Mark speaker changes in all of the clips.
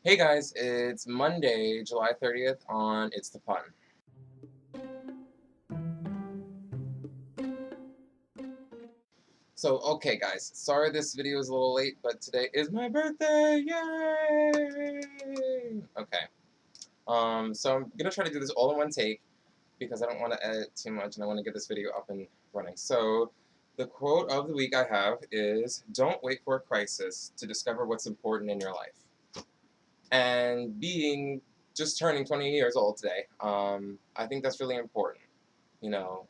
Speaker 1: Hey guys, it's Monday, July 30th on Itsthefunn. So, okay guys, sorry this video is a little late, but today is my birthday! Yay! Okay, so I'm gonna try to do this all in one take because I don't want to edit too much and I want to get this video up and running. So, the quote of the week I have is, "Don't wait for a crisis to discover what's important in your life." And being just turning 20 years old today, I think that's really important. You know,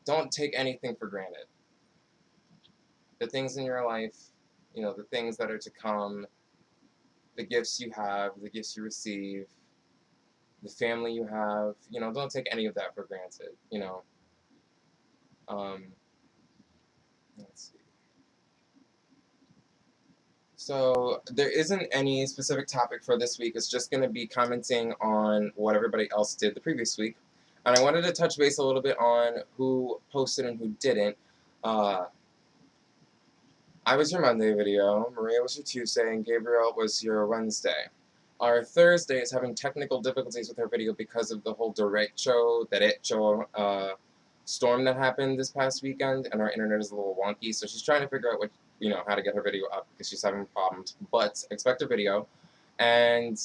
Speaker 1: don't take anything for granted. The things in your life, the things that are to come, the gifts you have, the gifts you receive, the family you have, don't take any of that for granted. Um, let's see. So there isn't any specific topic for this week. It's just going to be commenting on what everybody else did the previous week. And I wanted to touch base a little bit on who posted and who didn't. Uh, I was your Monday video, Maria was your Tuesday, and Gabriel was your Wednesday. Our Thursday is having technical difficulties with her video because of the whole derecho storm that happened this past weekend, and our internet is a little wonky, so she's trying to figure out how to get her video up because she's having problems. But expect a video, and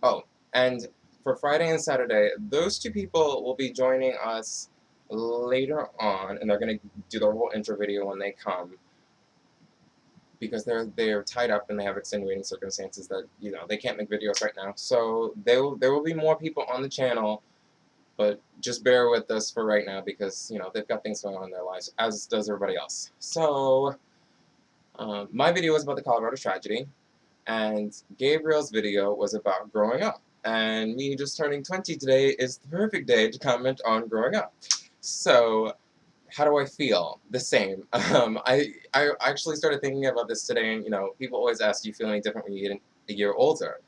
Speaker 1: oh, and for Friday and Saturday, those two people will be joining us later on, and they're gonna do their whole intro video when they come because they're tied up and they have extenuating circumstances that they can't make videos right now. So there will be more people on the channel, but just bear with us for right now because they've got things going on in their lives, as does everybody else. So my video was about the Colorado tragedy, and Gabriel's video was about growing up. And me just turning 20 today is the perfect day to comment on growing up. So, how do I feel? The same. I actually started thinking about this today, and people always ask, do you feel any different when you get a year older?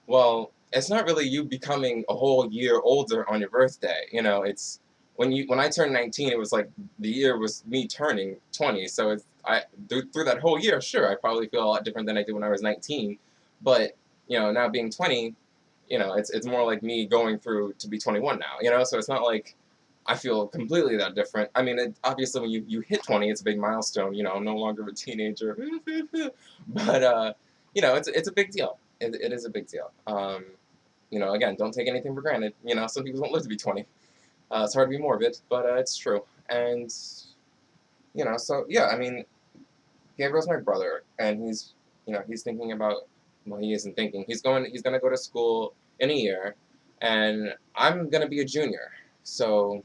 Speaker 1: Well, it's not really you becoming a whole year older on your birthday. It's when I turned 19, it was like the year was me turning 20. So through that whole year, sure, I probably feel a lot different than I did when I was 19. But now being 20, it's more like me going through to be 21 now. So it's not like I feel completely that different. I mean, obviously when you hit 20, it's a big milestone. I'm no longer a teenager. But it's a big deal. It is a big deal. Again, don't take anything for granted. Some people don't live to be 20. It's hard to be morbid, but it's true. And so yeah, I mean, Gabriel's my brother, and he's thinking about. Well, he isn't thinking. He's gonna go to school in a year, and I'm gonna be a junior. So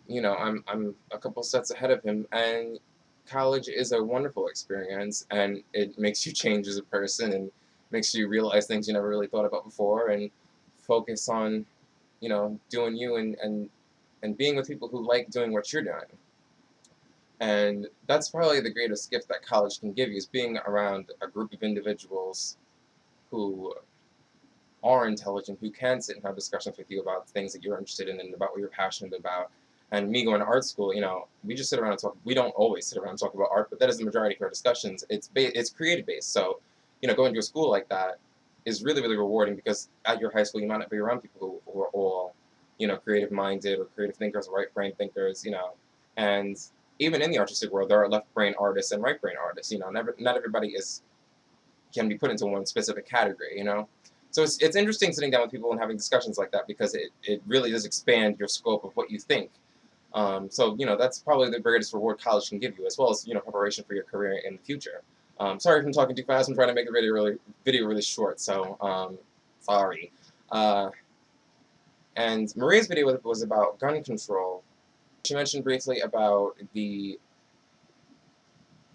Speaker 1: I'm a couple steps ahead of him, and college is a wonderful experience, and it makes you change as a person, and makes you realize things you never really thought about before, and focus on, doing you and being with people who like doing what you're doing. And that's probably the greatest gift that college can give you, is being around a group of individuals who are intelligent, who can sit and have discussions with you about things that you're interested in and about what you're passionate about. And me going to art school, we just sit around and talk. We don't always sit around and talk about art, but that is the majority of our discussions. It's creative based. So, going to a school like that is really, really rewarding because at your high school you might not be around people who are all, creative minded or creative thinkers, or right brain thinkers, And even in the artistic world, there are left brain artists and right brain artists. Not everybody can be put into one specific category. So it's interesting sitting down with people and having discussions like that because it really does expand your scope of what you think. So that's probably the greatest reward college can give you, as well as preparation for your career in the future. Sorry if I'm talking too fast. I'm trying to make the video really short, so sorry. And Maria's video was about gun control. She mentioned briefly about the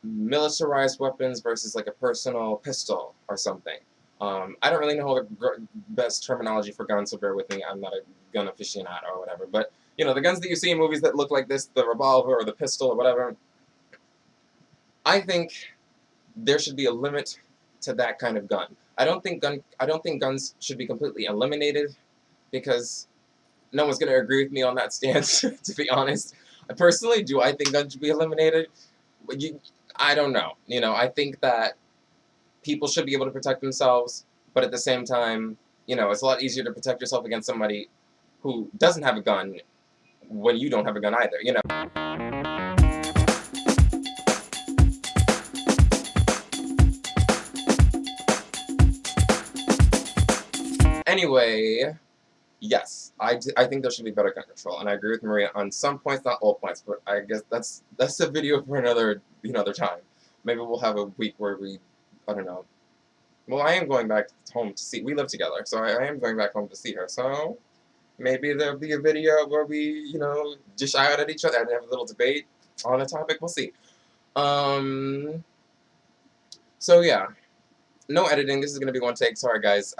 Speaker 1: militarized weapons versus like a personal pistol or something. I don't really know the best terminology for guns, so bear with me. I'm not a gun aficionado or whatever. But the guns that you see in movies that look like this, the revolver or the pistol or whatever, I think there should be a limit to that kind of gun. I don't think guns should be completely eliminated because no one's going to agree with me on that stance, to be honest. Personally, do I think guns should be eliminated? I don't know. You know, I think that people should be able to protect themselves, but at the same time, you know, it's a lot easier to protect yourself against somebody who doesn't have a gun when you don't have a gun either, you know. Anyway, yes, I think there should be better gun control, and I agree with Maria on some points, not all points, but I guess that's a video for another time. Maybe we'll have a week where I don't know. Well, I am going back home to see. We live together, so I am going back home to see her. So maybe there'll be a video where we, just shout out at each other and have a little debate on a topic. We'll see. Um. So yeah. No editing. This is gonna be one take. Sorry, guys.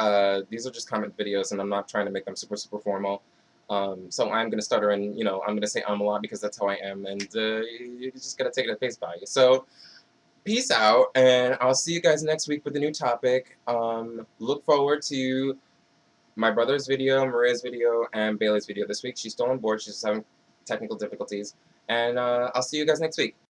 Speaker 1: These are just comment videos, and I'm not trying to make them super formal. So I'm gonna stutter, and I'm gonna say a lot because that's how I am, and you just gotta take it at face value. So peace out, and I'll see you guys next week with a new topic. Look forward to my brother's video, Maria's video, and Bailey's video this week. She's still on board. She's just having technical difficulties, and I'll see you guys next week.